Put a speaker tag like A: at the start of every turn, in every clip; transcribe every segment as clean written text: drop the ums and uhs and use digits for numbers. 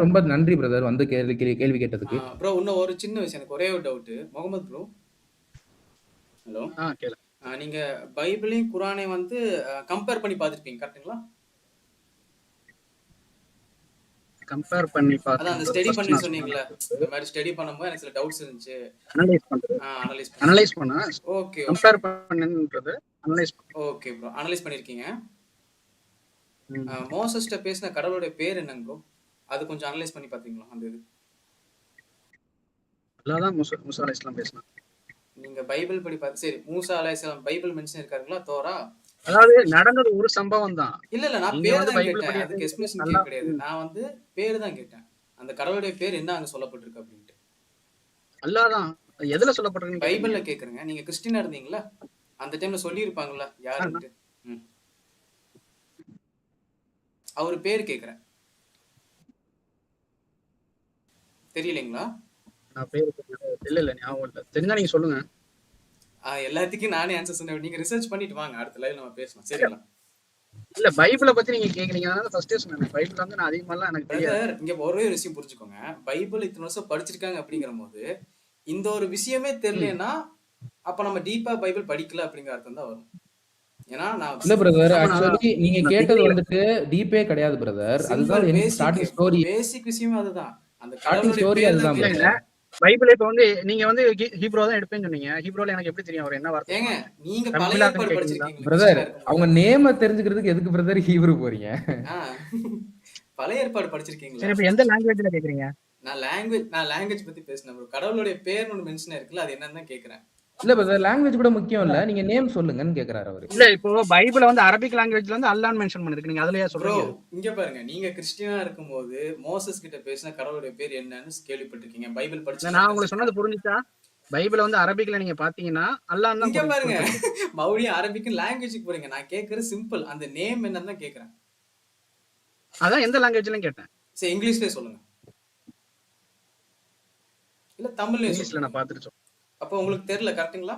A: ரொம்ப நன்றி பிரதர் வந்து கேள்வி கேட்டதுக்கு.
B: ப்ரோ இன்னும் ஒரு சின்ன விஷயம், எனக்கு ஒரே ஒரு டவுட்டு. Mohammed bro, hello.
C: கேளு.
B: நீங்க பைபிளையும் குரானையும் வந்து கம்பேர் பண்ணி பார்த்துருப்பீங்க கரெக்ட்டுங்களா?
C: கம்பேர் பண்ணி
B: அதான் அந்த
C: பார்க்கும்போது
B: ஸ்டடி
C: ஃபர்ஸ்ட்
B: பண்ணி
C: நான்
B: சொன்னீங்கல்ல,
C: சொன்னது
B: இந்த மாதிரி ஸ்டடி பண்ணும்போது எனக்கு சில டவுட்ஸ் இருந்துச்சு.
C: அனலைஸ் பண்றது.
B: அனலைஸ் பண்ணி.
C: அனலைஸ் பண்ணா
B: ஓகே
C: கம்பேர் பண்ணுன்றது அனலைஸ் பண்ணு.
B: ஓகே ப்ரோ, அனலைஸ் பண்ணியிருக்கீங்க. மோசஸ்ட்ட பேசின கடவுளுடைய பேர் என்னங்க ப்ரோ? அது கொஞ்சம் அனலைஸ் பண்ணி பார்த்தீங்களா அந்த இது?
C: அல்லாஹ் தான் மூசா அலைஹிஸ்ஸலாம் பேசினாங்க.
B: நீங்க பைபிள் படி பார்த்து சரி, மூசா அலைஹிஸ்ஸலாம் பைபிள் மென்ஷன் இருக்காருங்களா தோரா?
C: அதாவது நடந்தது ஒரு சம்பவம் தான்.
B: இல்ல நான்
C: நீங்க
B: பேர்
C: வந்து
B: தான்
C: பைபிள்
B: கேட்டேன்.
C: படி
B: அதுக்கு எக்ஸ்பிளனேஷன்
C: நல்லா
B: கிடையாது. நான் வந்து பேர் தான் கேட்டேன். அந்த கடவுளுடைய பேர் என்ன அங்க சொல்லப்பட்டிருக்கு அப்படின்ட்டு.
C: அல்லாஹ் தான். எதுல சொல்லப்பட்டிருக்கு?
B: பைபிள்ல கேக்குறேங்க. நீங்க கிறிஸ்டியனா இருந்தீங்களா? அந்த டைம்ல சொல்லி இருப்பாங்கல்ல யாருன்னு. அவர் பேர் கேக்குறேன். தெரியலீங்களா?
C: நான் பேர் இல்ல ஞாபகம் இல்ல. தெரிஞ்சா நீங்க சொல்லுங்க.
B: எல்லாத்துக்கும் நானே ஆன்சர் சொன்னேன். நீங்க ரிசர்ச் பண்ணிட்டு வாங்க, அடுத்த லைவ்ல நம்ம பேசலாம். சரிங்களா?
C: இல்ல பைபிளை பத்தி நீங்க கேக்குறீங்க, அதனால ஃபர்ஸ்டே சொன்னேன். பைபிள் வந்து நான் அதிகமாலாம் எனக்கு தெரியாது.
B: இங்க ஒரே ஒரு விஷயம் புரிஞ்சுக்கோங்க. பைபிள் இத்தனை வருஷம் படிச்சிருக்காங்க அப்படிங்கிற போது இந்த ஒரு விஷயமே தெரியலனா அப்ப நம்ம டீப்பா பைபிள் படிக்கல அப்படிங்கிற அர்த்தம் தான் வரும். ஏன்னா நான்
A: இல்ல பிரதர், ஆக்சுவலி நீங்க கேட்டது வந்துட்டு டீப்பே கிடையாது பிரதர். அதுதான் ஸ்டார்டிங் ஸ்டோரி.
B: பேசிக் விஷயம் அதுதான். அந்த
A: ஸ்டார்டிங் ஸ்டோரி அதுதான் பிரதர்.
C: பைபிள் இப்ப வந்து நீங்க வந்து ஹீப்ரோ தான் எடுப்பேன்னு சொன்னீங்க. ஹீப்ரோல எனக்கு எப்படி தெரியும் அவர் என்ன வார்த்தை?
B: ஏங்க நீங்க பழைய ஏற்பாடு படிச்சிருக்கீங்க
A: பிரதர். அவங்க நேம தெரிஞ்சுக்கிறதுக்கு எதுக்கு பிரதர் ஹீப்ரோ போறீங்க?
B: பழைய ஏற்பாடு படிச்சிருக்கீங்களா?
C: சரி, இப்ப எந்த லாங்குவேஜ்ல கேக்குறீங்க?
B: நான் லாங்குவேஜ் பத்தி பேசுனேன் ப்ரோ. கடவுளுடைய பேர் ஒன்னு மென்ஷன் இருக்குல்ல, அது என்னன்னு தான் கேக்குறேன்.
A: இல்ல பிரதர், லாங்குவேஜ் கூட முக்கியம் இல்ல, நீங்க நேம் சொல்லுங்கன்னு கேக்குறாரு அவரு.
C: இல்ல இப்போ பைபிள்ல வந்து அரபிக் லாங்குவேஜ்ல வந்து அல்லாஹ்னு மென்ஷன் பண்ணிருக்கு. நீங்க அதுலயே சொல்றீங்க.
B: இங்க பாருங்க, நீங்க கிறிஸ்டியனா இருக்கும்போது மோசஸ் கிட்ட பேசின கடவுளுடைய பேர் என்னன்னு கேள்விப்பட்டிருக்கீங்க. பைபிள் படிச்சு
C: நான் உங்களுக்கு சொன்னது புரிஞ்சுச்சா? பைபிள் வந்து அரபிக்ல நீங்க பாத்தீங்கன்னா அல்லாஹ் தான்.
B: இங்க பாருங்க, மறுபடியும் அரபிக் லாங்குவேஜ்க்கு போறீங்க. நான் கேக்குறது சிம்பிள், அந்த நேம் என்னன்னு தான் கேக்குறேன்.
C: அதான் எந்த லாங்குவேஜ்லயும் கேட்டேன்.
B: சரி, இங்கிலீஷ்லயே சொல்லுங்க. இல்ல தமிழ்லயே
C: இங்கிலீஷ்ல நான் பாத்துட்டு.
B: அப்ப உங்களுக்கு தெரியல கரெக்ட்டுங்களா?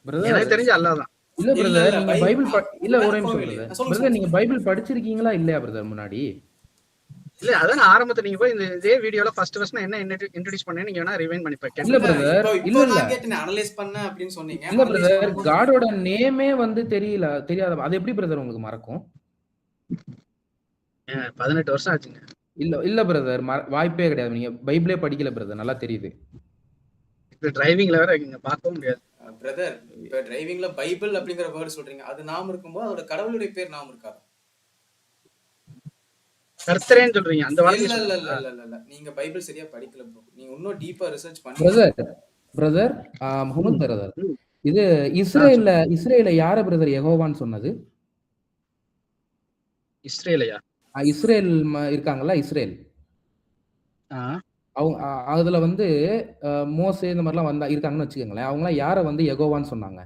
A: பிரதர்
C: எனக்கு தெரிஞ்ச அல்லாஹ் தான்.
A: இல்ல பிரதர், நீங்க பைபிள் இல்ல ஒரே நிமிஷம் பிரதர், நீங்க பைபிள் படிச்சிருக்கீங்களா இல்லையா பிரதர் முன்னாடி?
C: இல்ல அதான் ஆரம்பத்துல நீங்க போய் இதே வீடியோல ஃபர்ஸ்ட் நான் என்ன இன்ட்ரோ듀ce பண்ணேன் நீங்க வேணா ரிவைண்ட் பண்ணி பாருங்க.
A: இல்ல பிரதர், இல்ல
B: நான் கேட்டேன், அனலைஸ் பண்ண அப்படினு சொன்னீங்க.
A: இல்ல பிரதர், காடோட நேமே வந்து தெரியாத அது எப்படி பிரதர் உங்களுக்கு மறக்கும்?
C: 18 வருஷம் ஆச்சுங்க.
A: இல்ல பிரதர், வாய்ப்பே கிடையாது. நீங்க பைபிளே படிக்கல பிரதர், நல்லா தெரியுது.
C: இப்ப டிரைவிங்ல வேற இங்க பார்க்கவும் முடியாது.
B: பிரதர், இப்ப டிரைவிங்ல பைபிள் அப்படிங்கிற வேர்ட் சொல்றீங்க, அது நாம இருக்கும்போது அதோட கடவுளுடைய பேர் நாம இருக்காது. கர்த்தரேன்னு சொல்றீங்க அந்த வார்த்தை. இல்ல நீங்க பைபிள் சரியா படிக்கல ப்ரோ. நீங்க இன்னும் டீப்பா ரிசர்ச் பண்ணி.
A: பிரதர் முகமது பிரதர், இது இஸ்ரேல்ல யார பிரதர் யெகோவான்னு சொன்னது?
C: இஸ்ரேலையா?
A: இஸ்ரேல் இருக்காங்கல்ல, இஸ்ரேல். அவங்க அதுல வந்து மோசே இந்த மாதிரிலாம் வந்தா இருக்காங்கன்னு வச்சுக்கோங்களேன். அவங்களாம் யாரை வந்து யெகோவான்னு சொன்னாங்க?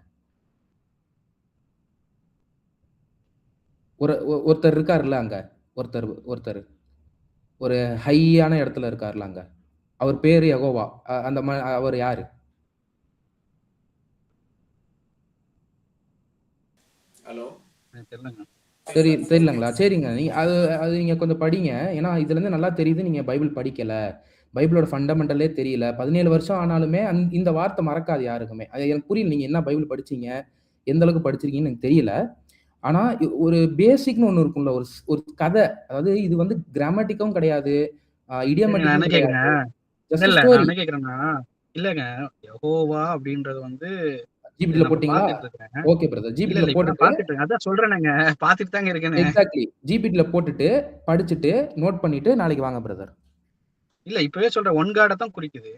A: ஒருத்தர் இருக்காருல்ல அங்க, ஒருத்தர் ஒரு ஹையான இடத்துல இருக்காருல்ல அங்க, அவர் பேரு யெகோவா. அந்த அவர் யாரு?
B: ஹலோ,
A: தெரியலங்களா? சரிங்க, அது நீங்க கொஞ்சம் படிங்க. ஏன்னா இதுல இருந்து நல்லா தெரியுது நீங்க பைபிள் படிக்கல, பைபிளோட ஃபண்டமெண்டலே தெரியல. 17 வருஷம் ஆனாலுமே இந்த வார்த்தை மறக்காது யாருக்குமே. அது எனக்கு புரியல, நீங்க என்ன பைபிள் படிச்சீங்க, எந்த அளவுக்கு படிச்சிருக்கீங்கன்னு எனக்கு தெரியல. ஆனா ஒரு பேசிக்னு ஒண்ணு இருக்கும்ல, ஒரு கதை. அதாவது இது வந்து கிராமட்டிக்கும் கிடையாது, இடியோமேட்டிக்கும் கிடையாது. Just story.
C: என்ன கேக்குறேன்னா, இல்லங்க யெகோவா அப்படின்றது வந்து
A: ஜிபிடில போட்டீங்களா? ஓகே பிரதர், ஜிபிடில போட்டுட்டு
C: அதான் சொல்றேனங்க, பாத்துட்டு தாங்க இருக்கேன்.
A: எக்ஸாக்ட்லி, ஜிபிடில போட்டுட்டு படிச்சுட்டு நோட் பண்ணிட்டு நாளைக்கு வாங்க பிரதர்.
C: இல்ல இப்பவே சொல்றேன், ஒன் கார்ட தான் குறிக்குது.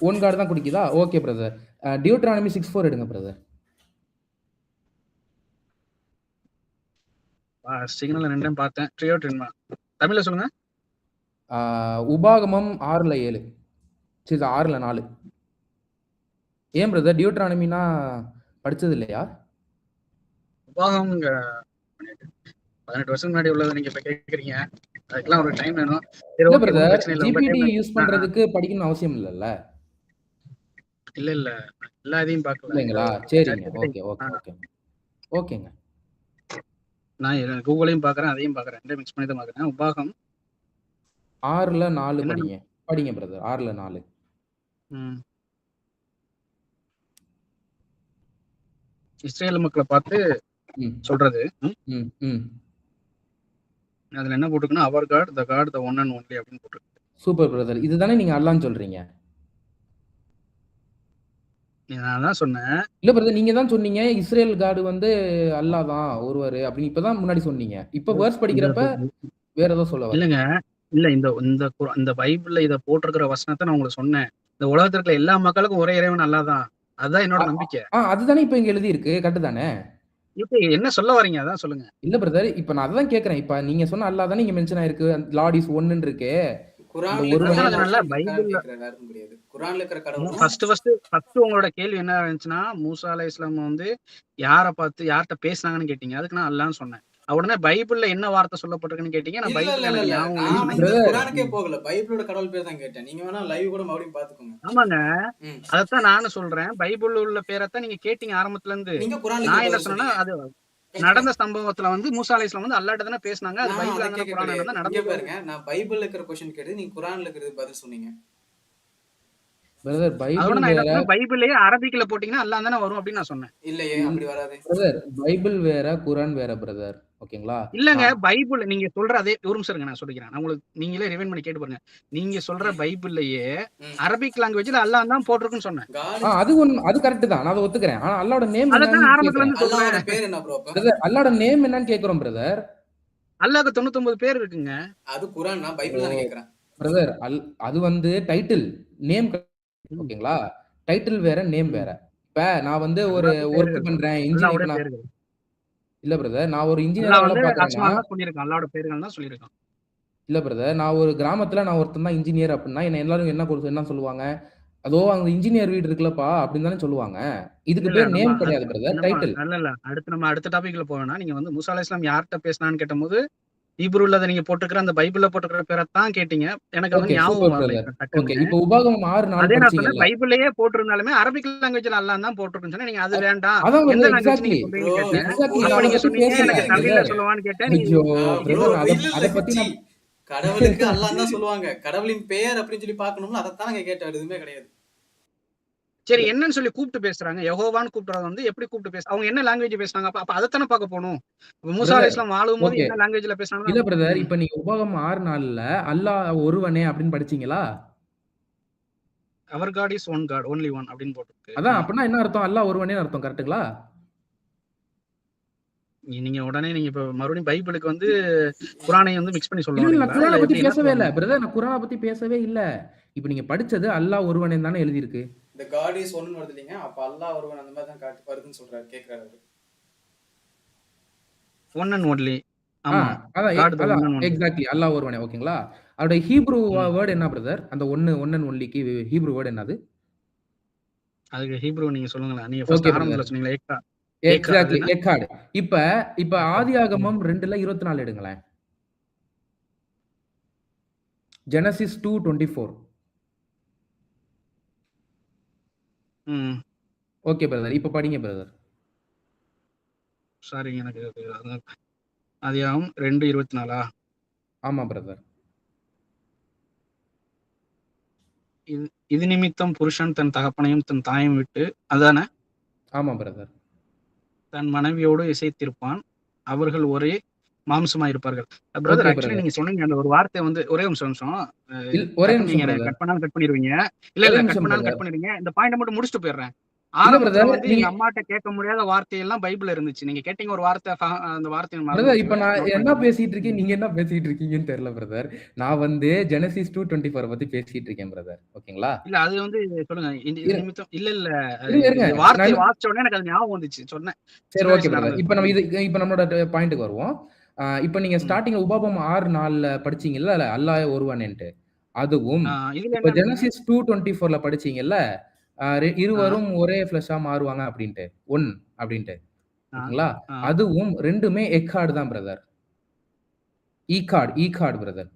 A: ஒன் கார்டு தான் குறிக்குதா? Okay brother. டியூட்ரானமி 6:4 எடுங்க பிரதர்.
C: சிக்னல் ரெண்டும் பார்த்தேன். ட்ரியோ ட்ரின்மா தமிழ்ல சொல்லுங்க.
A: உபாகமம் 6:7. சரி, 6:4. ஏன் பிரதர், டியூட்ரானமினா படிச்சது இல்லையா?
C: உபாகம் 18 வருஷம் முன்னாடி உள்ளதை நீங்க இப்ப கேக்குறீங்க. அதுக்கெல்லாம் ஒரு டைம் வேணும்.
A: இல்ல பிரதர், ஜிபிடி யூஸ் பண்றதுக்கு படிக்கணும் அவசியம் இல்லல்ல.
C: இல்ல எல்லாத்தையும் பார்க்கல
A: இல்லைங்களா? சரிங்க, ஓகே ஓகே ஓகே ஓகேங்க.
C: நான் கூகுளையும் பாக்குறேன், அதையும் பாக்குறேன், ரெண்டையும் மிக்ஸ் பண்ணி தான் பாக்குறேன். உபாகம்
A: 6ல 4
C: என்னென்ன?
A: படிங்க. படிங்க பிரதர். 6ல 4.
C: ம். இஸ்ரேல் மக்கள பார்த்து
A: ம்.
C: சொல்றது.
A: ம். ம்.
C: அதுல என்ன போட்டிருக்குன்னா, அவர் god, the god, the one and only அப்படின்னு போட்டிருக்கு.
A: Super brother. இதுதானே நீங்க அல்லாஹ்ன்னு சொல்றீங்க?
C: நான் அதான் சொன்னேன்.
A: இல்ல பிரதர், நீங்க தான் சொன்னீங்க, இஸ்ரேல் காட் வந்து அல்லாஹ் தான் ஒருவரு அப்படின்னு இப்ப தான் முன்னாடி சொன்னீங்க. இப்ப வேர்ஸ்
C: இந்த
A: படிக்கிறப்ப வேற ஏதோ சொல்ல வரீங்க.
C: இல்லங்க. இல்ல இந்த இந்த இந்த பைபிள்ல இத போட்டிருக்கிற வசனத்த நான் உங்களுக்கு சொன்னேன். இந்த உலகத்துல இருக்கிற எல்லா மக்களுக்கும் ஒரே இறைவன் அல்லாஹ் தான். அதுதான் என்னோட நம்பிக்கை.
A: அதுதானே இப்ப இங்க எழுதி இருக்கு. கரெக்ட் தானே?
C: இப்ப என்ன சொல்ல வரீங்க? அதான் சொல்லுங்க.
A: இல்ல பிரதர், இப்ப நான் அதான் கேட்கிறேன். இப்ப நீங்க சொன்ன அல்லாஹ் தானே இங்க மென்ஷன் ஆயிருக்கு. லார்ட் இஸ் ஒன்னுன்னு இருக்கு.
B: குரான்ல
A: ஒரு
B: இருக்கிற
C: அதான்
A: வகையில
C: நல்ல
B: கடவுள் இருக்கான்னு
C: பைபிள்ல
B: கேக்குறாரு, யாருக்கும் கிடையாது. குரான்ல இருக்கிற கடவுளும்
C: ஃபர்ஸ்ட் உங்களோட கேள்வி என்ன இருந்துச்சுன்னா, மூசா அலைஹிஸ்ஸலாம் வந்து யார பார்த்து யார்ட்ட பேசுனாங்கன்னு கேட்டீங்க. அதுக்கு நான் அல்லாஹ்ன்னு சொன்னேன். உடனே பைபிள்ல என்ன வார்த்தை சொல்லப்பட்டிருக்குன்னு கேட்டீங்க. நான்
B: இல்ல இல்ல
C: பைபிள்
B: இல்ல
C: எனக்கு
B: இல்ல
C: ஞாபகம்
B: நான்
C: இல்லைன்னு
B: வந்து
C: சொன்னீங்க.
A: பிரதர்,
B: குரானுக்கே போகல, பைபிளோட கடவுள் பேர் தான் கேட்டேன். நீங்க வேணா லைவ் கூட மறுபடியும் பாத்துக்கோங்க.
C: ஆமாங்க.
B: ம்.
C: அதத்தான் நானும் சொல்றேன். பைபிள்ல உள்ள பேரத்தான் நீங்க கேட்டீங்க ஆரம்பத்துல இருந்து.
B: நீங்க குரான்ல
C: நான்
B: கேட்ட
C: என்ன
B: பதில்
C: சொன்னேன்னா,
B: சொன்னீங்க.
C: அது நடந்த சம்பவத்துல வந்து மூசா அலைஹிஸ்ஸலாம் வந்து அல்லாஹ்ட்ட தானே பேசுனாங்க. அது
B: நான்
C: பைபிள்ல
B: அதை
C: இருந்தானே
B: கேட்க
C: குரான்ல
B: கிடையாது.
C: இருந்தா
B: இங்க
C: நடந்தது.
B: பாருங்க, நான் பைபிள்ல இருக்கிற கொஸ்டின் கேட்டு நீங்க குரான்ல இருக்கிறது பதில் சொன்னீங்க.
A: பிரதர்
C: அதோட
A: பைபிள்
C: நான் என்ன
A: வேற,
C: சொன்னேன், பைபிள்லயே அரபிக்ல போட்டீங்கன்னா அல்லாஹ் தானே வரும் அப்படின்னு நான் சொன்னேன்.
B: இல்லையே, அப்படி வராது.
A: பிரதர் பைபிள் வேற, குரான் வேற பிரதர். ஓகேங்களா?
C: இல்லங்க, பைபிள் நீங்க சொல்ற அதே ஒரு நிமிஷம் இருங்க, நான் சொல்லிக்கிறேன். நான் உங்களுக்கு நீங்களே ரிவைண்ட் பண்ணி கேட்டு பாருங்க. நீங்க சொல்ற பைபிள்லயே
B: ம்.
C: அரபிக் லாங்குவேஜ்ல அல்லாஹ் தான் போட்டிருக்குன்னு சொன்னேன்.
B: God is
A: அது கரெக்ட் தான். நான் அதை ஒத்துக்கிறேன். ஆனா அல்லாஹ்வோட நேம்
C: அதத்தான்
A: என்னன்னு
C: ஆரம்பத்துல
A: கேக்குறேன்.
C: இருந்து சொல்றேன்.
B: அல்லாஹ்வோட பேர் என்ன ப்ரோ அப்ப?
A: பிரதர் அல்லாஹ்வோட நேம் என்னன்னு கேக்குறோம் பிரதர்.
C: அல்லாஹ்க்கு 99 பேர் இருக்குங்க.
B: அது குரான், நான் பைபிள் தானே கேக்குறேன்.
A: பிரதர் அது வந்து டைட்டில், நேம்.
C: ம்,
A: ஓகேங்களா? டைட்டில் வேற, நேம்
C: ம்.
A: வேற. இப்ப நான் வந்து ஒரு
C: அல்லாஹ்வுடைய
A: ஒர்க்
C: பேர்கள்.
A: பண்றேன்,
C: அல்லாஹ்வுடைய
A: இன்ஜினியர்.
C: பேர்கள்.
A: இல்ல பிரதர், நான் ஒரு இன்ஜினியரா
C: அல்லாஹ்
A: வேலை
C: வந்து
A: பார்க்கறேன்னா,
C: அஸ்மான் தான் சொல்லியிருக்கான். அல்லாஹ்வோட பேர்கள் தான் சொல்லியிருக்கான்.
A: இல்ல பிரதர், நான் ஒரு கிராமத்துல நான் ஒருத்தன் தான் இன்ஜினியர் அப்படின்னா என்ன எல்லாரும் என்ன சொல்லுவாங்க? அதோ அந்த இன்ஜினியர் வீடு இருக்குல்லப்பா அப்படின்னு தானே சொல்லுவாங்க. இதுக்கு
C: இல்ல
A: பேர்
C: நம்ம
A: நேம் கிடையாது பிரதர், டைட்டில்.
C: இல்ல. அடுத்த டாபிக்ல போவேனா, நீங்க வந்து மூசா அலைஹிஸ்ஸலாம் யார்கிட்ட பேசினான்னு கேட்டபோது ஹீப்ரூல அதை நீங்க போட்டுக்கிற அந்த பைபிள்ல போட்டுக்கிற பேரைத்தான் கேட்டீங்க. எனக்கு அது
A: ஓகே,
C: ஞாபகம்
A: சூப்பர்
C: வரல
A: பிரதர்.
C: இப்ப
A: ஓகே,
C: டக்குன்னு.
A: இப்போ உபாகமம் 6:4
C: அதே நான் சொன்னேன்,
A: படிச்சீங்கல்ல?
C: பைபிள்லயே போட்டிருந்தாலுமே அரபிக் லாங்குவேஜ்ல அல்லாஹ் தான் போட்டிருக்குன்னு சொன்னேன். நீங்க அது வேண்டாம்,
A: அதான்
C: எந்த
A: பிரதர்,
C: லாங்குவேஜ்
A: எக்ஸாக்ட்லி
C: நீங்க
B: ப்ரோ,
C: சொல்றீங்கன்னு கேட்டேன்.
A: எக்ஸாக்ட்லி
C: அப்ப
A: நான் அதை
C: நீங்க
A: பத்தி
C: சொன்னீங்க
A: பேசல
C: எனக்கு தமிழ்ல
A: பிரதர்.
C: சொல்லுவான்னு கேட்டேன். நீ
A: ஐயோ
B: ப்ரோ
A: பிரதர், அதை
B: இல்ல இல்ல
A: அதை பத்தி
B: குச்சி,
A: நான்
B: கடவுளுக்கு அல்லாஹ் தான் சொல்லுவாங்க. கடவுளின் பெயர் அப்படின்னு சொல்லி பார்க்கணும்ல, அதைத்தான் நாங்க கேட்டோம், எதுவுமே கிடையாது.
C: சரி என்னன்னு சொல்லி கூப்பிட்டு பேசுறாங்க. யெகோவான்னு கூப்பிடுறது வந்து எப்படி கூப்பிட்டு பேச அவங்க என்ன லாங்குவேஜ் பேசுனாங்க? அப்ப அதைத்தானே பார்க்க போகணும். இப்ப மூசா
A: பிரதர்,
C: அலைஹிஸ்ஸலாம் வாழும்போது
A: ஓகே.
C: என்ன லாங்குவேஜ்ல பேசுனாங்கன்னா,
A: இல்ல பிரதர்,
C: ம்.
A: இப்ப நீங்க உபாகமம் 6:4ல அல்லாஹ் ஒருவனே அப்படின்னு படிச்சீங்களா?
C: அவர் god is one god, only one அப்படின்னு போட்டிருக்கு.
A: அதான் அப்படின்னா என்ன அர்த்தம்? அல்லாஹ் ஒருவனேன்னு அர்த்தம். கரெக்ட்டுங்களா?
C: நீங்க உடனே நீங்க இப்ப மறுபடியும் பைபிளுக்கு வந்து குரானை வந்து மிக்ஸ் பண்ணி சொல்ல
A: இல்ல, நான்
C: வரீங்களா?
A: குரானை
C: இல்ல
A: பத்தி
C: எப்படி என்ன
A: பேசவே
C: சொல்ல
A: இல்ல
C: வரீங்க?
A: பிரதர். நான் குரானை பத்தி பேசவே இல்ல. இப்ப நீங்க படிச்சது அல்லாஹ் ஒருவனேன்னு தானே எழுதியிருக்கு.
B: இந்த காட் இஸ் ஒன்னு வருது இல்லைங்க, அப்ப அல்லாஹ் ஒருவன் அந்த மாதிரி தான் காட்டு வருதுன்னு சொல்றாரு, கேக்குறாரு அவரு.
C: One and only.
A: ஆ,
C: ஆமா.
A: அதான்
C: காட் த
A: அதான்
C: ஒன் அண்ட் ஒன்லி.
A: எக்ஸாக்ட்லி அல்லாஹ் ஒருவனே. ஓகேங்களா? அதோட ஹீப்ரு
C: ம்.
A: வேர்ட் என்ன பிரதர்? அந்த ஒன் அண்ட் ஒன்லிக்கு ஹீப்ரு வேர்ட் என்னது?
C: அதுக்கு ஹீப்ரு நீங்க சொல்லுங்களேன். நீங்க ஃபர்ஸ்ட்
A: ஓகே
C: ஆரம்பத்துல
A: பிரதர்.
C: சொன்னீங்களே ஏக்கா. அது
A: எக்ஸாக்ட்லி
C: என்ன?
A: எக்கார்ட். இப்ப இப்ப
C: ம்.
A: ஆதியாகமம் 2:24 எடுங்களேன். ஜெனசிஸ் 2:24.
C: ம்.
A: Okay brother. இப்ப படிங்க பிரதர்.
C: சாரிங்க எனக்கு ஆதியாகமம் 2:24
A: ஆமா பிரதர்.
C: இது நிமித்தம் புருஷன் தன் தகப்பனையும் தன் தாயையும் விட்டு அதானே
A: ஆமா பிரதர்.
C: தன் மனைவியோடு இசைத்திருப்பான். அவர்கள் ஒரே மாம்சமாயிருப்பார்கள். Brother
A: okay
C: actually
A: brother.
C: நீங்க சொன்னீங்க அந்த ஒரு வார்த்தை வந்து ஒரே நிமிஷம்.
A: ஒரே
C: டக்குன்னு
A: நிமிஷம்
C: நீங்க
A: பிரதர்.
C: கட் பண்ணாலும் கட் பண்ணிடுவீங்க. இல்ல
A: ஒரே
C: இல்ல கட்
A: நிமிஷம்
C: பண்ணாலும் கட்
A: பிரதர்.
C: பண்ணிடுங்க. இந்த பாயிண்ட் மட்டும் முடிச்சுட்டு போயிடுறேன்.
A: இல்ல
C: ஆரம்பத்துல
A: பிரதர்,
C: வந்து
A: நீங்க
C: எங்க அம்மாட்ட கேட்க முடியாத வார்த்தையெல்லாம் பைபிள்ல இருந்துச்சு. நீங்க கேட்டீங்க ஒரு வார்த்தை, அந்த வார்த்தையை மறந்து
A: பிரதர்,
C: போச்சு.
A: இப்ப நான்
C: நோட்
A: என்ன
C: பண்ணிக்கோங்க.
A: பேசிட்டு இருக்கேன், நீங்க என்ன பேசிட்டு இருக்கீங்கன்னு தெரியல பிரதர். நான் வந்து ஜெனசிஸ் 2:24 பத்தி பேசிட்டு இருக்கேன் பிரதர். ஓகேங்களா?
C: இல்ல அது வந்து சொல்லுங்க. இது
A: இரு-
C: நிமித்தம் இல்ல இல்ல
A: இருங்க.
C: இந்த வார்த்தையை
A: நான்
C: வாசிச்ச உடனே எனக்கு அது ஞாபகம் வந்துச்சு. சொன்னேன்.
A: சரி,
C: சின்ன
A: ஓகே
C: வயசுல
A: பிரதர்.
C: நடந்தது.
A: இப்ப நம்ம இப்ப நம்மளோட பாயிண்ட்க்கு வருவோம். இப்ப நீங்க
C: ம்.
A: ஸ்டார்டிங்ல உபாகமம் 6:4 படிச்சீங்கல்ல, அல்லாஹ் ஒருவனேன்ட்டு. அதுவும்
C: இதுல
A: இப்ப
C: என்ன இருக்குங்க?
A: ஜெனசிஸ் 2:24 படிச்சீங்கல்ல,
C: ஆ,
A: இருவரும் ஒரே ஃபிளஷா மாறுவாங்க அப்படின்ட்டு. ஒன் அப்படின்ட்டு.
C: ஆ,
A: ஓகேங்களா?
C: ஆ.
A: அதுவும் 2மே எக்கார்டு தான் பிரதர். ஈகார்டு பிரதர்.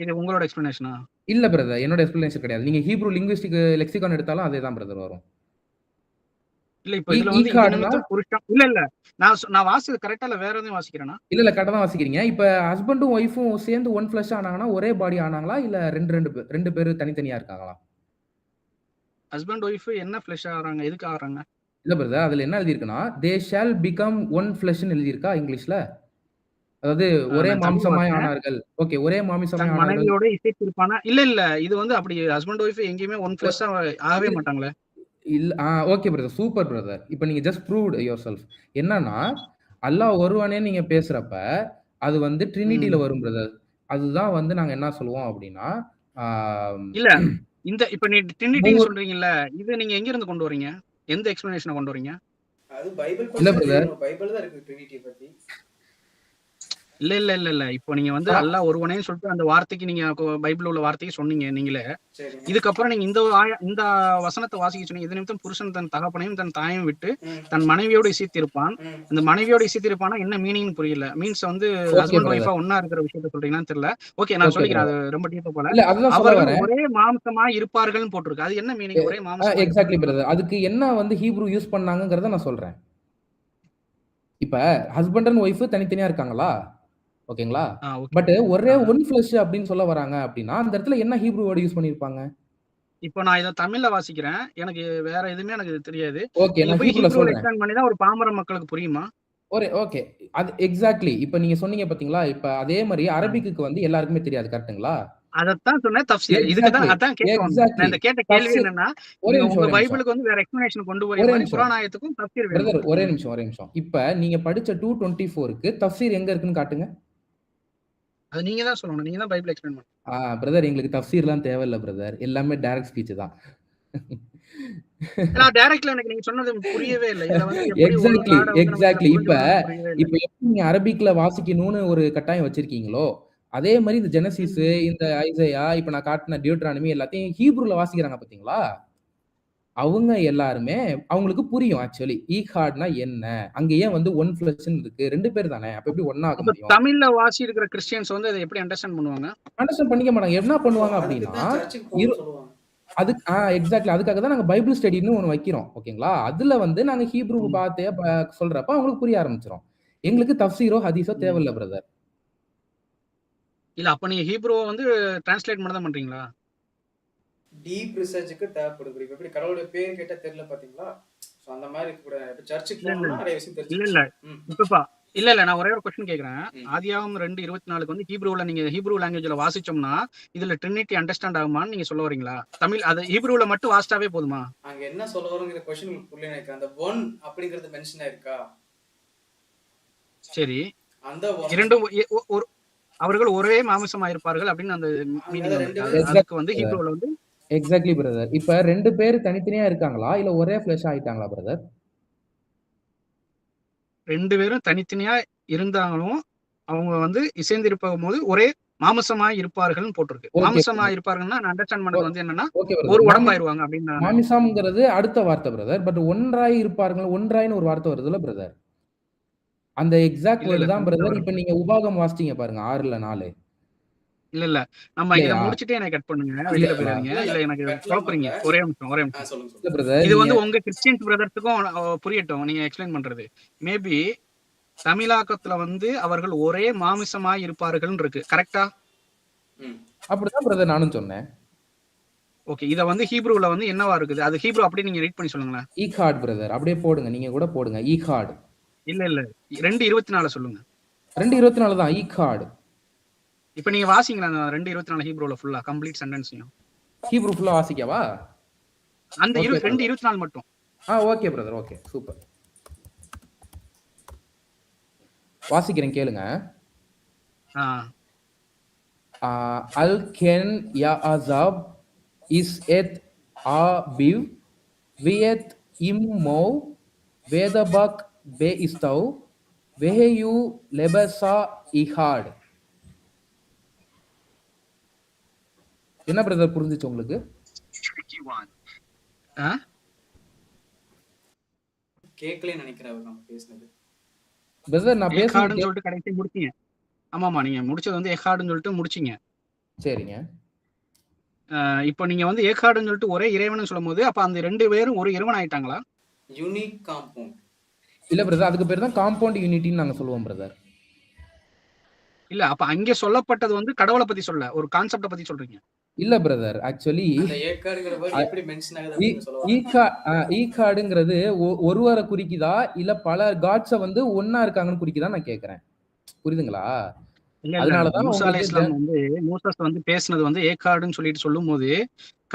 C: இது உங்களோட எக்ஸ்பிளனேஷனா?
A: இல்ல பிரதர், என்னோட எக்ஸ்பிளனேஷன் கிடையாது. நீங்க ஹீப்ரு லிங்குவிஸ்டிக் லெக்சிகான் எடுத்தாலும் அதே தான் பிரதர் வரும்.
C: இல்ல இப்ப இதுல வந்து இது
A: ஈகார்ட்னா
C: நிமித்தம் புருஷன் இல்ல நான் வாசிச்சது கரெக்டா இல்ல வேற எதுவும் வாசிக்கிறேனா?
A: இல்ல கரெக்ட்டா தான் வாசிக்கிறீங்க. இப்ப ஹஸ்பண்டும் ஒய்ஃபும் சேர்ந்து ஒன் ஃபிளஷ் ஆனாங்கன்னா, ஒரே பாடி ஆனாங்களா? இல்ல 2 பேரு தனித்தனியா இருக்காங்களா?
C: ஹஸ்பண்ட் ஒய்ஃப் என்ன ஃப்ளஷ் ஆகுறாங்க? எதுக்கு ஆகுறாங்க?
A: இல்ல பிரதர். அதுல என்ன எழுதியிருக்குன்னா, "தே ஷால் பிகம் ஒன் ஃபிளஷ்ன்னு" எழுதியிருக்கா இங்கிலீஷ்ல? அதாவது ஒரே
C: நான் தமிழ்
A: மாம்சமாய்
C: பார்த்தேன்.
A: ஆனார்கள். ஓகே. ஒரே மாமிசமாய்
C: தன்
A: ஆனார்கள்.
C: மனைவியோட இசைத்திருப்பானா? இல்ல. இது வந்து அப்படி ஹஸ்பண்ட் ஒய்ஃப் எங்கேயுமே ஒன்
A: ஒ
C: ஃப்ளஷ்ஷா ஆகவே
A: இல்
C: மாட்டாங்களே!
A: இல்ல ஓகே பிரதர். Super brother. இப்ப நீங்க ஜஸ்ட் ப்ரூவ்ட் யுவர்செல்ஃப். என்னன்னா, அல்லாஹ் ஒருவனே நீங்க பேசுறப்ப, அது வந்து ட்ரினிட்டில
C: ம்.
A: வரும் பிரதர். அதுதான் வந்து நாங்க என்ன சொல்லுவோம் அப்டின்னா, ஆ
C: இல்ல. இப்ப நீ ட்ரினிட்டின்னு
A: 3
C: சொல்றீங்கல்ல, இது நீங்க எங்கிருந்து கொண்டு வரீங்க? எந்த எக்ஸ்ப்ளனேஷன கொண்டு வரீங்க?
B: அது பைபிள்
A: இல்ல
B: படிச்சா
A: பிரதர்.
B: தெரியும். பைபிள் தான் இருக்கு ட்ரினிட்டிய பத்தி.
C: இல்ல. இப்போ நீங்க வந்து
A: ஆ
C: அல்லாஹ் ஒருவனேன்னு சொல்லிட்டு அந்த வார்த்தைக்கு நீங்க பைபிள்ல உள்ள வார்த்தைய சொன்னீங்க நீங்களே.
B: சரிங்க.
C: இதுக்கப்புறம் நீங்க இந்த வசனத்த வாசிக்க சொன்னீங்க. இது நிமித்தம் புருஷன் தன் தகப்பனையும், தன் தாயையும் விட்டு
B: ம்.
C: தன் மனைவியோடு இசைத்திருப்பான்.
B: ம்.
C: இந்த மனைவியோடு இசைத்திருப்பான்னா என்ன மீனிங்னு புரியல. மீன்ஸ் வந்து
A: ஓகே
C: ஹஸ்பண்ட்
A: பிரதர்.
C: ஒய்ஃபா ஒண்ணா இருக்கிற விஷயத்த சொல்றீங்களான்னு தெரியல. ஓகே நான்
A: ஓகே
C: சொல்லிக்கிறேன்.
A: பிரதர்.
C: அது ரொம்ப டீப்பா போல.
A: இல்ல அதுதான் சொல்ல
C: அவர்கள்
A: வரேன்.
C: ஒரே மாம்சமாய் இருப்பார்கள்ன்னு போட்டிருக்கு. அது என்ன மீனிங்? ஒரே மாம்சமாய்
A: எக்ஸாக்ட்லி
C: இருப்பார்கள்.
A: பிரதர். அதுக்கு என்ன வந்து ஹீப்ரு யூஸ் பண்ணாங்கங்கிறத நான் சொல்றேன். இப்ப ஹஸ்பண்ட் அண்ட் ஒய்ஃப் தனித்தனியா இருக்காங்களா? ஓகேங்களா?
C: ஓகே.
A: பட் ஒரே
C: ஆ.
A: ஒன் ஃபிளஷ் அப்படின்னு சொல்ல வராங்க அப்படின்னா, அந்த இடத்துல என்ன ஹீப்ரு வேர்ட் யூஸ் பண்ணியிருப்பாங்க?
C: இப்போ நான் இத தமிழ்ல வாசிக்கிறேன். எனக்கு வேற எதுவுமே எனக்கு தெரியாது.
A: ஓகே.
C: நீங்க
A: நான்
C: போய்
A: ஹீப்ருல
C: ஹீப்ரூல
A: சொல்றேன்.
C: எக்ஸ்பிளைன் பண்ணி தான் ஒரு பாமர மக்களுக்கு புரியுமா?
A: ஓகே. அது எக்ஸாக்ட்லி. இப்ப நீங்க சொன்னீங்க பார்த்தீங்களா? இப்ப அதே மாரி
C: ஆ.
A: அரபிக்குக்கு வந்து எல்லாருக்குமே தெரியாது. கரெக்ட்டுங்களா?
C: அதத்தான் சொன்னேன் தஃப்சீர். இதுக்கு தான்
A: எக்ஸாக்ட்லி,
C: அதான் கேட்க வந்தேன். நான்
A: எக்ஸாக்ட்லி.
C: இந்த கேட்ட கேள்வி
A: தஃப்சீர்
C: என்னன்னா,
A: ஒரே
C: நீங்க
A: நிமிஷம்,
C: உங்க
A: ஒரே நிமிஷம்.
C: பைபிளுக்கு வந்து வேற எக்ஸ்பிளனேஷன் கொண்டு வர
A: ஒரே
C: மாரி
A: நிமிஷம்.
C: புராணாயத்துக்கும் தஃப்சீர் வேணும்.
A: பிரதர் ஒரே நிமிஷம், ஒரே நிமிஷம். இப்ப நீங்க படிச்ச 224க்கு தஃப்சீர் எங்க இருக்குன்னு காட்டுங்க.
C: அது நீங்க தான் சொல்லணும். நீங்க தான் பைபிள் எக்ஸ்பிளைன் பண்ணணும்.
A: பிரதர் எங்களுக்கு தஃப்சீர்லாம் தேவையில்ல பிரதர். எல்லாமே டைரக்ட் ஸ்பீச் தான்.
C: ஏன்னா டைரக்ட்ல எனக்கு நீங்க சொன்னது புரியவே இல்ல. இதுல வந்து எப்படி ஒரு
A: எக்ஸாக்ட்லி,
C: காட வந்து நம்ம இதுல
A: எக்ஸாக்ட்லி. இப்ப
C: புரிஞ்சுக்கணும்னு புரியவே இல்ல.
A: இப்ப எப்படி நீங்க அரபிக்ல வாசிக்கணும்னு ஒரு கட்டாயம் வச்சிருக்கீங்களோ, அதே மாரி இந்த ஜெனசிஸ்,
C: ம்.
A: இந்த ஐசையா, இப்ப நான் காட்டுன டியூட்ரானமி எல்லாத்தையும் ஹீப்ருல வாசிக்கிறாங்க பார்த்தீங்களா? அவங்க எல்லாருமே அவங்களுக்கு புரியும் ஆக்சுவலி. ஈகாட்னா என்ன? அங்க ஏன் வந்து ஒன் ஃபிளஷ்ன்னு இருக்கு? 2 பேர் தானே. அப்ப எப்படி ஒண்ணா ஆக
C: அப்ப
A: முடியும்?
C: தமிழ்ல வாசி இருக்கிற கிறிஸ்டியன்ஸ் வந்து அத எப்படி அண்டர்ஸ்டாண்ட் பண்ணுவாங்க?
A: அண்டர்ஸ்டாண்ட் பண்ணிக்க மாட்டாங்க. என்ன பண்ணுவாங்க
B: அதுக்கு
A: அப்படின்னா,
B: தான் சர்ச்சுக்கு
A: இரு
B: போகணும்னு சொல்லுவாங்க.
A: அதுக்கு எக்ஸாக்ட்லி. அதுக்காக தான் நாங்க பைபிள் ஸ்டடின்னு ஒண்ணு வைக்கிறோம். ஓகேங்களா? அதுல வந்து நாங்க ஹீப்ரு
C: ம்.
A: வார்த்தைய சொல்றப்ப அவங்களுக்கு புரிய ஆரம்பிச்சுரும். எங்களுக்கு தஃப்சீரோ, ஹதீஸோ
C: ம்.
A: தேவையில்ல பிரதர்.
C: இல்ல அப்ப நீங்க ஹீப்ருவ வந்து டிரான்ஸ்லேட் மட்டும் தான் பண்றீங்களா?
B: டீப் ரிசர்ச்சுக்கு தேவைப்படுது. இப்ப எப்படி கடவுளுடைய பேர் கேட்டா தெரியல பாத்தீங்களா? சோ அந்த மாதிரி கூட இப்ப சர்ச்சுக்கு
C: இல்ல.
B: போனோம்னா நிறைய விஷயம்
C: இல்ல.
B: தெரிஞ்சுக்கலாம். ம்.
C: இப்பப்பா நான் ஒரே ஒரு கொஸ்டின் கேட்கிறேன்.
B: ம்.
C: ஆதியாகமம் 2:24க்கு வந்து ஹீப்ரூல நீங்க ஹீப்ரூ லாங்குவேஜ்ல வாசிச்சோம்னா, இதுல ட்ரினிட்டி அண்டர்ஸ்டாண்ட் ஆகுமான்னு நீங்க சொல்ல வரீங்களா? தமிழ் அது ஹீப்ரூல மட்டும் வாசிச்சாவே போதுமா?
B: அங்க என்ன சொல்ல வரோங்கிற கொஸ்டின் உங்களுக்கு புரியல எனக்கு. அந்த ஒன் அப்படிங்கிறது மென்ஷன் ஆயிருக்கா?
C: சரி.
B: அந்த ஒன்
C: இரண்டும் ஒரு அவர்கள் ஒரே மாமிசமா இருப்பார்கள் அப்படின்னு அந்த மீனிங்
B: அங்க
C: வந்திருக்கு.
B: 2 பேரும்
C: அதுக்கு வந்து ஹீப்ரூல வந்து
A: எக்ஸாக்ட்லி பிரதர். இப்ப 2 பேர் தனித்தனியா இருக்காங்களா? இல்ல ஒரே ஃபிளஷ் ஆயிட்டாங்களா பிரதர்?
C: 2 பேரும் தனித்தனியா இருந்தாலும், அவங்க வந்து இசைந்திருக்கும்போது ஒரே மாமிசமாய் இருப்பார்கள்ன்னு போட்டிருக்கு.
A: Okay
C: மாமிசமாய்
A: brother.
C: இருப்பார்கள்ன்னா நான் அண்டர்ஸ்டாண்ட்
A: ஓ
C: பண்ணது வந்து என்னன்னா,
A: ஓகே
C: ஒரு
A: பிரதர்.
C: உடம்பாயிருவாங்க அப்படின்னு நான் நினைச்சேன்.
A: மாமிசம்ங்கிறது அடுத்த வார்த்தை பிரதர். பட் ஒன்றாய் இருப்பார்கள். ஒன்றாய்ன்னு ஒரு வார்த்தை வருதுல்ல பிரதர். அந்த எக்ஸாக்ட்
C: இல்ல
A: வேர்ட் தான்
C: தமிழ்ல
A: பிரதர்.
C: வர
A: இப்ப நீங்க உபாகம் வாசிச்சீங்க பாருங்க 6ல 4.
C: இல்ல. நம்ம இத
A: இல்லையா?
C: முடிச்சுட்டு என்னை கட் பண்ணுங்க.
A: இல்ல,
C: வெளியில
A: இல்ல.
C: போயிடாதீங்க.
B: இல்ல
C: இல்ல எனக்கு
B: கட்லாம்
C: குழப்புறீங்க.
B: பண்ணல.
C: ஒரே நிமிஷம்.
B: சொல்லுங்க
A: இல்ல
B: சொல்லுங்க.
A: பிரதர்.
C: இது
A: நீங்க
C: வந்து உங்க கிறிஸ்டியன்ஸ் பிரதர்ஸுக்கும் புரியட்டும். நீங்க எக்ஸ்பிளைன் பண்றது. மேபி தமிழாக்கத்துல வந்து அவர்கள் ஒரே மாமிசமாய் இருப்பார்கள்ன்னு இருக்கு. கரெக்ட்டா?
B: ம்.
A: அப்படிதான் பிரதர் நானும் சொன்னேன்.
C: ஓகே. இத வந்து ஹீப்ரூல வந்து என்னவா இருக்குது? அது ஹீப்ரூ அப்படியே நீங்க ரீட் பண்ணி சொல்லுங்களேன்.
A: ஈகாட் பிரதர். அப்படியே போடுங்க. நீங்க கூட போடுங்க. ஈகாட்.
C: இல்ல. 2:24 சொல்லுங்க.
A: 2:24 தான் ஈகாட்.
C: இப்ப நீங்க வாசிங்களேன் அந்த 2:24 ஹீப்ரூல ஃபுல்லா கம்ப்ளீட் சென்டென்ஸையும்.
A: ஹீப்ரு ஃபுல்லா வாசிக்கவா?
C: அந்த
A: ஓகே பிரதர்.
C: 2:24 மட்டும்.
A: Okay brother. ஓகே. சூப்பர். வாசிக்கிறேன் கேளுங்க.
C: ஆ.
A: அல் கென் யா அஸாப் இஸ் எத் பிவ் வியத் இம்மோ வேதபக் பே இஸ்தவ் வெஹெயு லெபசா இஹாட். என்ன பிரதர் புரிஞ்சுச்சு உங்களுக்கு?
C: ஆ?
B: கேட்கலன்னு நினைக்கிறேன் அவர் நம்ம பேசினது.
A: பிரதர் நான் பேசுறது
C: எஹாடுன்னு சொல்லிட்டு கடைசி முடிச்சீங்க. ஆமாமா. நீங்க முடிச்சது வந்து எஹாடுன்னு சொல்லிட்டு முடிச்சீங்க.
A: சரிங்க.
C: இப்போ நீங்க வந்து ஏகாடுன்னு சொல்லிட்டு ஒரே இறைவன்னு சொல்லும்போது, அப்ப அந்த 2 பேரும் ஒரு இறைவன் ஆயிட்டாங்களா?
B: Unique compound.
A: இல்ல பிரதர், அதுக்கு பேர் தான் காம்பவுண்ட் யூனிட்டின்னு நாங்க சொல்லுவோம் பிரதர்.
C: இல்ல அப்ப அங்க சொல்லப்பட்டது வந்து கடவுளை பத்தி சொல்ல, ஒரு கான்செப்ட பத்தி சொல்றீங்க.
A: இல்ல பிரதர், ஆக்சுவலி
B: அந்த ஏக்காடுங்கிற வேர்ட் எப்படி மென்ஷன் ஆகுது அப்படின்னு சொல்ல வராங்க.
A: ஈகாடுங்கிறது ஒருவரை குறிக்குதா இல்ல பல காட்ஸ வந்து ஒன்னா இருக்காங்கன்னு குறிக்குதா நான் கேக்குறேன். புரியுதுங்களா?
C: இல்ல இல்ல
A: அதனாலதான்
C: மூசா
A: உங்களுக்கு
C: அலைஹிஸ்ஸலாம் வந்து மூசஸ் வந்து பேசுனது வந்து ஏக்காடுன்னு சொல்லிட்டு சொல்லும்போது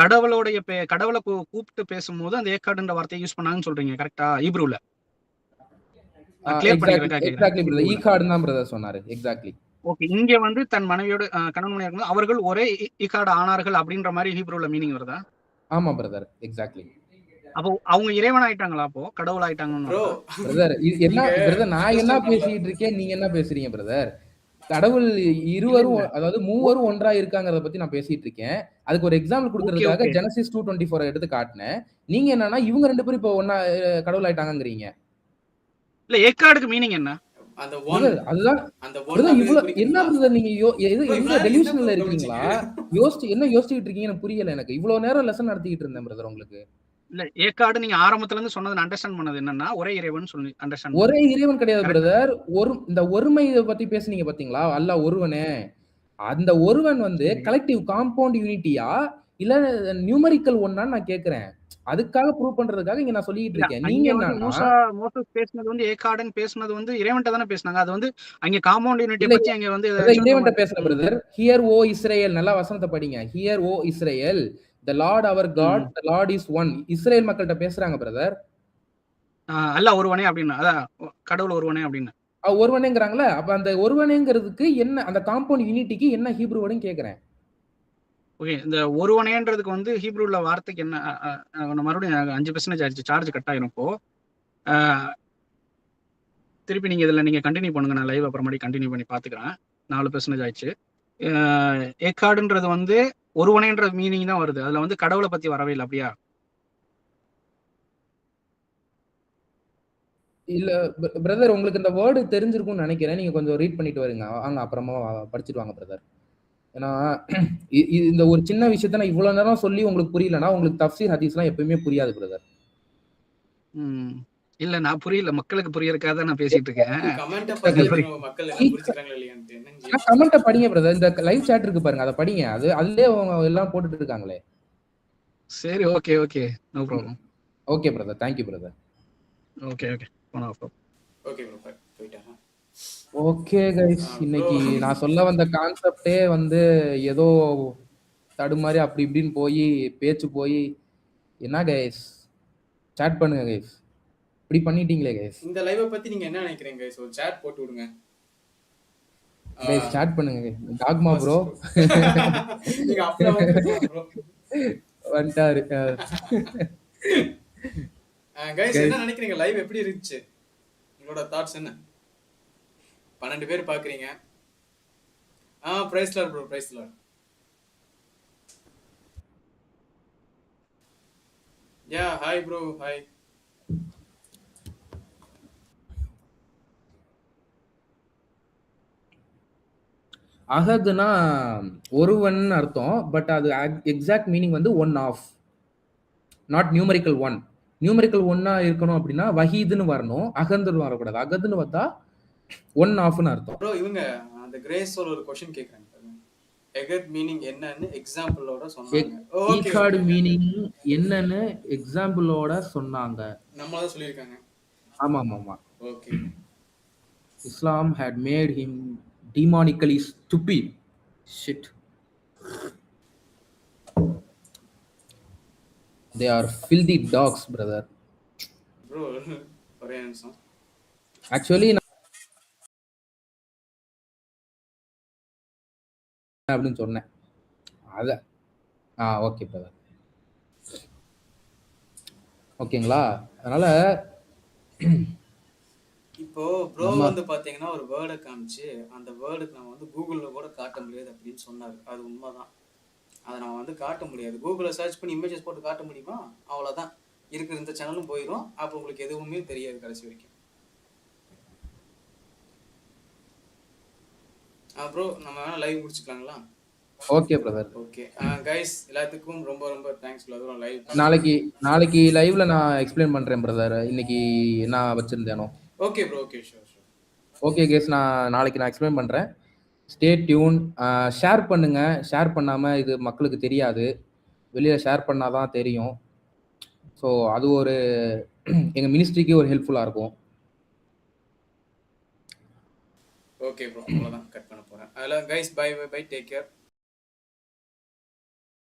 C: கடவுளுடைய கடவுளை கூப்பிட்டு பேசும்போது அந்த ஏக்காடுன்ற வார்த்தையை யூஸ் பண்ணாங்கன்னு சொல்றீங்க கரெக்டா? ஹீப்ரூல கிளியர் பண்ணிக்கிறேன் கேக்குறேன்.
A: எக்ஸாக்ட்லி பிரதர்,
C: ஹீப்ரூல
A: ஈகாடுன்னு தான் பிரதர் சொன்னாரு. எக்ஸாக்ட்லி.
C: ஓகே. இங்க வந்து தன் மனைவியோட கணவன் மனைவியா இருக்கும்போது அவர்கள் ஒரே ஈக்காடு ஆனார்கள் அப்படின்ற மாதிரி ஹீப்ரூல மீனிங் வருதா?
A: ஆமா பிரதர், எக்ஸாக்ட்லி.
C: அப்போ அவங்க இறைவன் ஆயிட்டாங்களா? அப்போ கடவுள் ஆயிட்டாங்கன்னு
B: ப்ரோ
A: பிரதர் என்ன
B: நீங்க
A: பிரதர், நான் என்ன
B: understand பண்ணல.
A: பேசிட்டு இருக்கேன், நீங்க என்ன பேசுறீங்க பிரதர்? கடவுள் இருவரும், அதாவது மூவரும் ஒன்றா இருக்காங்கறத பத்தி நான் பேசிட்டு இருக்கேன். அதுக்கு ஒரு எக்ஸாம்பிள்
C: ஓகே
A: கொடுக்கறதுக்காக
C: ஓகே.
A: ஜெனசிஸ் 2:24 எடுத்து காட்டினேன். நீங்க என்னன்னா இவங்க ரெண்டு பேரும் இப்போ ஒன்னா கடவுள் ஆயிட்டாங்கங்கறீங்க.
C: இல்ல ஏக்காடுக்கு மீனிங் என்ன?
B: அந்த ஒன்
A: பிரதர் அதுதான்
B: அந்த ஒன்
A: பிரதர், இவ்வளவு என்ன
B: குறிக்குதுங்களா?
A: பிரதர் நீங்க எது
B: Bro,
A: எந்த
B: இவ்வளவு நேரம் என்ன
A: டெலிவிஷன்ல
B: bro
A: இருக்கீங்களா?
B: கவனிச்சீங்க?
A: என்ன யோசிச்சுட்டு இருக்கீங்கன்னு புரியல எனக்கு. இவ்வளவு நேரம் லெசன் நடத்திட்டு இருந்தேன் பிரதர் உங்களுக்கு.
C: இல்ல ஏக்காடு நீங்க ஆரம்பத்துல இருந்து சொன்னது அண்டர்ஸ்டாண்ட் பண்ணது என்னன்னா ஒரே இறைவன் சொல்லி அண்டர்ஸ்டாண்ட்
A: ஒரே
C: பண்ணேன்.
A: இறைவன் கிடையாது
C: கரெக்டா?
A: பிரதர். இந்த ஒருமையை பத்தி பேசுனீங்க பாத்தீங்களா? அல்லாஹ் ஒருவனே. அந்த ஒருவன் வந்து
C: சரி.
A: கலெக்டிவ் காம்பவுண்ட் யூனிட்டியா இல்ல நியூமரிக்கல் ஒன்னான்னு நான் கேக்குறேன். அதுக்காக ப்ரூவ் பண்றதுக்காக இங்க நான் சொல்லிட்டு
C: இல்ல
A: இருக்கேன். நீங்க
C: அங்க வந்து
A: என்னன்னா
C: மோசஸ் பேசுனது வந்து ஏக்காடுன்னு பேசுனது வந்து இறைவன்ட்ட தானே பேசுனாங்க. அது வந்து அங்க காம்பவுண்ட் யூனிட்டியை
A: இல்ல
C: பத்தி அங்க வந்து
A: பிரதர்,
C: ஏதாச்சும்
A: இறைவன்ட்ட பேசல பிரதர். ஹியர் ஓ இஸ்ரேல், நல்லா வசனத்தை படிங்க. Hear O Israel, the lord our god, the lord is one. Israel மக்கள்கிட்ட பேசுறாங்க பிரதர்.
C: அல்ல ஒருவனே அப்படின்னு, அதான் கடவுள் ஒருவனே அப்படின்னு.
A: ஒருவனேங்கிறாங்களே, அப்ப அந்த ஒருவனேங்கிறதுக்கு என்ன, அந்த காம்பவுண்ட் யூனிட்டிக்கு என்ன ஹீப்ரு வேர்டுன்னு கேக்குறேன்.
C: ஓகே. இந்த ஒருவனேன்றதுக்கு வந்து ஹீப்ரூல வார்த்தைக்கு என்ன மறுபடியும் 5% ஆயிடுச்சு, சார்ஜ் கட் ஆயிரும் இப்போ. திருப்பி நீங்க இதுல நீங்க கண்டினியூ பண்ணுங்க, நான் லைவ் அப்புறமாடி கண்டினியூ பண்ணி பாத்துக்கிறேன். 4% ஆயிடுச்சு. ஏக்காடுன்றது வந்து ஒருவனேன்ற மீனிங் தான் வருது, அதுல வந்து கடவுளை பத்தி வரவே இல்லை அப்படியா?
A: இல்ல பிரதர், உங்களுக்கு இந்த வேர்டு தெரிஞ்சிருக்கும்னு நினைக்கிறேன். நீங்க கொஞ்சம் ரீட் பண்ணிட்டு வருங்க, வாங்க அப்புறமா படிச்சுட்டு வாங்க பிரதர். ஏன்னா இந்த ஒரு சின்ன விஷயத்த நான் இவ்வளவு நேரம் சொல்லி உங்களுக்கு புரியலன்னா உங்களுக்கு தஃப்சீர் ஹதீஸ்லாம் எப்பயுமே புரியாது பிரதர்.
C: இல்ல நான் புரியல, மக்களுக்கு புரியறதுக்காக தான் நான் பேசிட்டு இருக்கேன்.
B: கமெண்ட்டை பார்த்து மக்கள் எல்லாம் புரிஞ்சுக்கிறாங்களா இல்லையான்ட்டு என்னன்னு
A: கமெண்ட்டை படிங்க பிரதர். இந்த லைவ் சாட் இருக்கு பாருங்க, அதை படிங்க. அதுலயே அவங்க எல்லாம் போட்டுட்டு இருக்காங்களே.
C: சரி okay okay, no problem.
A: Okay brother, thank you brother.
C: Okay okay,
B: okay bro, போயிட்டாங்க.
A: ஓகே கைஸ், இன்னைக்கு நான் சொல்ல வந்த கான்செப்டே வந்து ஏதோ தடுமாறி அப்படி இப்படின்னு போய் பேச்சு போய் என்ன கைஸ், சாட் பண்ணுங்க கைஸ். இப்படி பண்ணிட்டீங்களே கைஸ்.
B: இந்த லைவ் பத்தி நீங்க என்ன நினைக்கிறீங்க கைஸ்? ஒரு சாட் போட்டு விடுங்க
A: கைஸ், சாட் பண்ணுங்க. டாக்மா ப்ரோ
B: நீங்க அப்பள ப்ரோ
A: வந்துட்டாரு.
B: கைஸ், என்ன நினைக்கிறீங்க? லைவ் எப்படி இருந்துச்சு? உங்களோட தாட்ஸ் என்ன? 12 பேர் பாக்குறீங்க. Praise lord bro, praise lord. Ya, hi bro, hi.
A: அஹத்னா ஒருவன் அர்த்தம், பட் அது எக்ஸாக்ட் மீனிங் வந்து one of, not numerical one. Numerical ஒன்னா இருக்கணும் அப்படின்னா வஹீதுன்னு வரணும், அகந்துன்னு வரக்கூடாது. அகதுன்னு வந்தா ஒன் ஆஃப்னு அர்த்தம்.
B: ப்ரோ இவங்க அந்த கிரேஸோட ஒரு क्वेश्चन கேக்குறாங்க. எகத் மீனிங் என்னன்னு எக்ஸாம்பிளோட சொன்னாங்க.
A: ஈகார்ட் மீனிங் என்னன்னு எக்ஸாம்பிளோட சொன்னாங்க.
B: நம்ம தான் சொல்லிருக்காங்க.
A: ஆமா ஆமா ஆமா.
B: Okay.
A: Islam had made him demonically stupid. Shit. They are filthy dogs, brother.
B: Bro, ஒரே நிமிஷம்.
A: Actually அப்படின்னு சொன்னேன். அத ஓகே பிரதர், ஓகேங்களா? அதனால
B: இப்போ ப்ரோ வந்து பாத்தீங்கன்னா ஒரு வேர்டை காமிச்சு அந்த வேர்டுக்கு நம்ம வந்து கூகுள்ல கூட காட்ட முடியாது அப்படின்னு சொன்னாரு. அது உண்மைதான். அதை நம்ம வந்து காட்ட முடியாது. கூகுள்ல சர்ச் பண்ணி இமேஜஸ் போட்டு காட்ட முடியுமா? அவ்வளவுதான். இருக்கிற இந்த சேனலும் போயிடும். அப்போ உங்களுக்கு எதுவுமே தெரியாது கடைசி வரைக்கும். ப்ரோ நம்ம வேணா லைவ் முடிச்சுக்கலாங்களா?
A: Okay brother.
B: ஓகே. கைஸ் எல்லாத்துக்கும் ரொம்ப ரொம்ப தேங்க்ஸ் இவ்வளவு தூரம் லைவ்
A: நாளைக்கு நாளைக்கு லைவ்ல நான் எக்ஸ்பிளைன் பண்றேன் பிரதர். இன்னைக்கு என்ன வச்சிருந்தேனோ.
B: Okay bro. Okay sure.
A: Okay guys, நாளைக்கு நான் எக்ஸ்பிளைன் பண்றேன். Stay tuned. ஷேர் பண்ணுங்க. ஷேர் பண்ணாம இது மக்களுக்கு தெரியாது. வெளியில ஷேர் பண்ணாதான் தெரியும். ஸோ அது ஒரு எங்க மினிஸ்ட்ரிக்கு ஒரு ஹெல்ப்ஃபுல்லா இருக்கும்.
B: ஓகே ப்ரோ, அவ்வளவுதான் கட் பண்ண போறேன். அதெல்லாம் guys bye bye bye, take care.